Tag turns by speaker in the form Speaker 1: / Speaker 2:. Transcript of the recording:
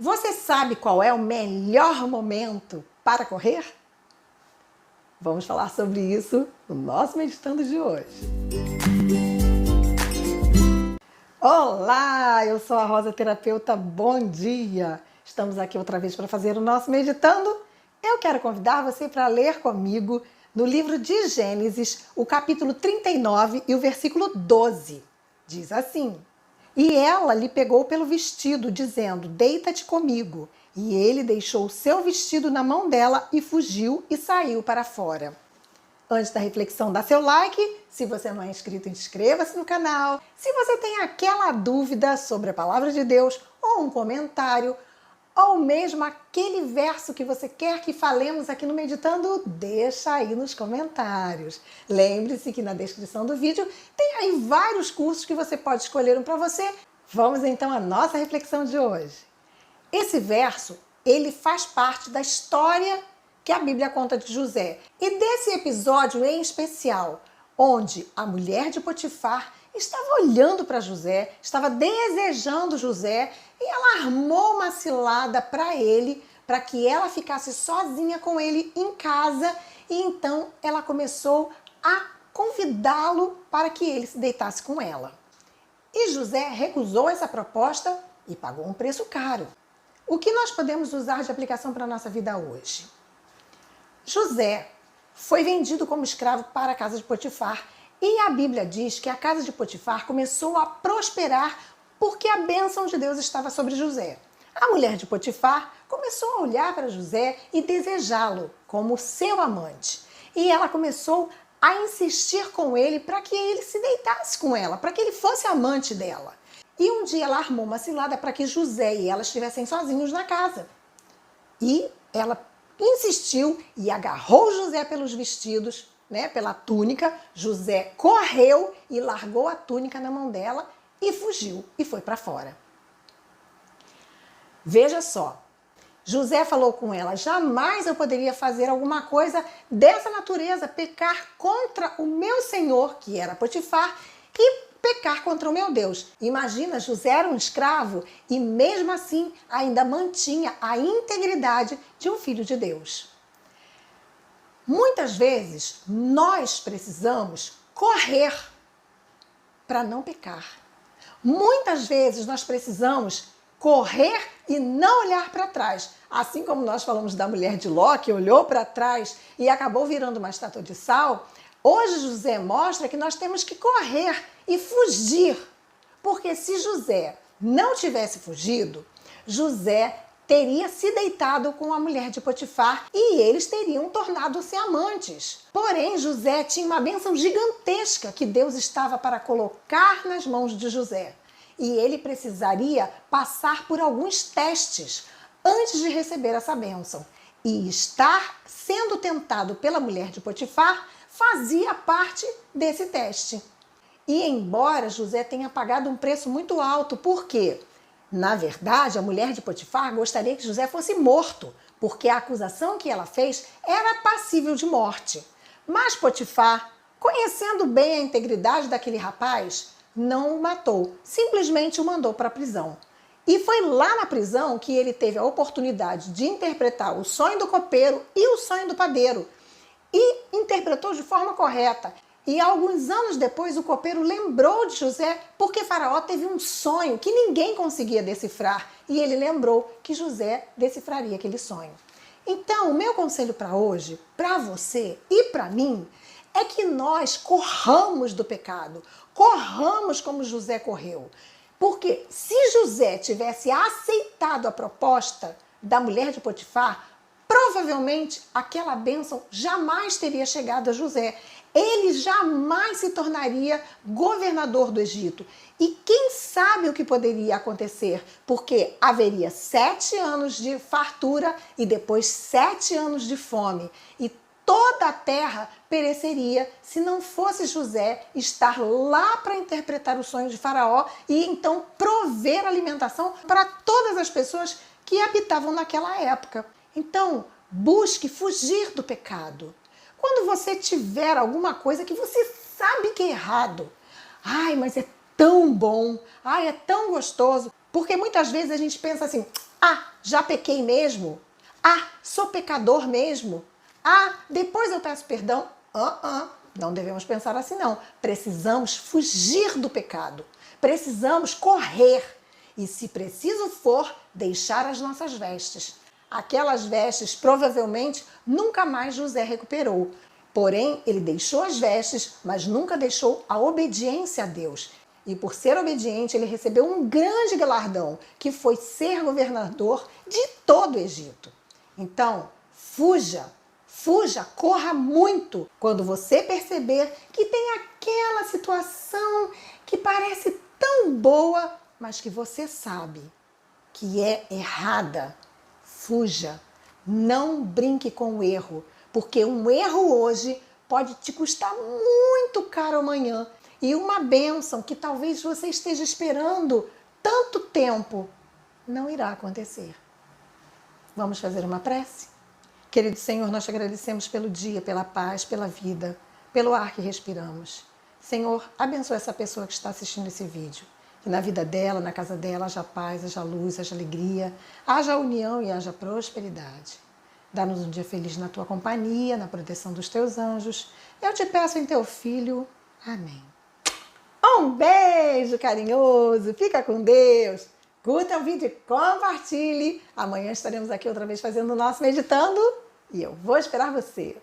Speaker 1: Você sabe qual é o melhor momento para correr? Vamos falar sobre isso no nosso Meditando de hoje. Olá, eu sou a Rosa Terapeuta, bom dia! Estamos aqui outra vez para fazer o nosso Meditando. Eu quero convidar você para ler comigo no livro de Gênesis, o capítulo 39 e o versículo 12. Diz assim: E ela lhe pegou pelo vestido, dizendo, deita-te comigo. E ele deixou o seu vestido na mão dela e fugiu e saiu para fora. Antes da reflexão, dá seu like. Se você não é inscrito, inscreva-se no canal. Se você tem aquela dúvida sobre a palavra de Deus, ou um comentário, ou mesmo aquele verso que você quer que falemos aqui no Meditando, deixa aí nos comentários. Lembre-se que na descrição do vídeo tem aí vários cursos que você pode escolher um para você. Vamos então à nossa reflexão de hoje. Esse verso, ele faz parte da história que a Bíblia conta de José. E desse episódio em especial, onde a mulher de Potifar estava olhando para José, estava desejando José, e ela armou uma cilada para ele, para que ela ficasse sozinha com ele em casa, e então ela começou a convidá-lo para que ele se deitasse com ela. E José recusou essa proposta e pagou um preço caro. O que nós podemos usar de aplicação para a nossa vida hoje? José foi vendido como escravo para a casa de Potifar, e a Bíblia diz que a casa de Potifar começou a prosperar porque a bênção de Deus estava sobre José. A mulher de Potifar começou a olhar para José e desejá-lo como seu amante. E ela começou a insistir com ele para que ele se deitasse com ela, para que ele fosse amante dela. E um dia ela armou uma cilada para que José e ela estivessem sozinhos na casa. E ela insistiu e agarrou José pelos vestidos, pela túnica. José correu e largou a túnica na mão dela e fugiu e foi para fora. Veja só, José falou com ela, jamais eu poderia fazer alguma coisa dessa natureza, pecar contra o meu senhor, que era Potifar, e pecar contra o meu Deus. Imagina, José era um escravo e mesmo assim ainda mantinha a integridade de um filho de Deus. Muitas vezes nós precisamos correr para não pecar. Muitas vezes nós precisamos correr e não olhar para trás. Assim como nós falamos da mulher de Ló, que olhou para trás e acabou virando uma estátua de sal, hoje José mostra que nós temos que correr e fugir. Porque se José não tivesse fugido, José teria se deitado com a mulher de Potifar e eles teriam tornado-se amantes. Porém, José tinha uma bênção gigantesca que Deus estava para colocar nas mãos de José. E ele precisaria passar por alguns testes antes de receber essa bênção. E estar sendo tentado pela mulher de Potifar fazia parte desse teste. E embora José tenha pagado um preço muito alto, por quê? Na verdade, a mulher de Potifar gostaria que José fosse morto, porque a acusação que ela fez era passível de morte. Mas Potifar, conhecendo bem a integridade daquele rapaz, não o matou, simplesmente o mandou para a prisão. E foi lá na prisão que ele teve a oportunidade de interpretar o sonho do copeiro e o sonho do padeiro. E interpretou de forma correta. E alguns anos depois o copeiro lembrou de José porque Faraó teve um sonho que ninguém conseguia decifrar. E ele lembrou que José decifraria aquele sonho. Então, o meu conselho para hoje, para você e para mim, é que nós corramos do pecado. Corramos como José correu. Porque se José tivesse aceitado a proposta da mulher de Potifar, provavelmente aquela bênção jamais teria chegado a José. Ele jamais se tornaria governador do Egito. E quem sabe o que poderia acontecer? Porque haveria 7 anos de fartura e depois 7 anos de fome. E toda a terra pereceria se não fosse José estar lá para interpretar o sonho de Faraó e então prover alimentação para todas as pessoas que habitavam naquela época. Então, busque fugir do pecado. Quando você tiver alguma coisa que você sabe que é errado, ai, mas é tão bom, ai, é tão gostoso, porque muitas vezes a gente pensa assim, Ah, já pequei mesmo? Ah, sou pecador mesmo? Ah, depois eu peço perdão? Não devemos pensar assim não. Precisamos fugir do pecado. Precisamos correr. E se preciso for, deixar as nossas vestes. Aquelas vestes provavelmente nunca mais José recuperou. Porém, ele deixou as vestes, mas nunca deixou a obediência a Deus. E por ser obediente, ele recebeu um grande galardão, que foi ser governador de todo o Egito. Então, fuja, fuja, corra muito quando você perceber que tem aquela situação que parece tão boa, mas que você sabe que é errada. Fuja, não brinque com o erro, porque um erro hoje pode te custar muito caro amanhã. E uma bênção que talvez você esteja esperando tanto tempo não irá acontecer. Vamos fazer uma prece? Querido Senhor, nós te agradecemos pelo dia, pela paz, pela vida, pelo ar que respiramos. Senhor, abençoa essa pessoa que está assistindo esse vídeo. Que na vida dela, na casa dela, haja paz, haja luz, haja alegria, haja união e haja prosperidade. Dá-nos um dia feliz na tua companhia, na proteção dos teus anjos. Eu te peço em teu Filho. Amém. Um beijo carinhoso, fica com Deus. Curta o vídeo e compartilhe. Amanhã estaremos aqui outra vez fazendo o nosso Meditando e eu vou esperar você.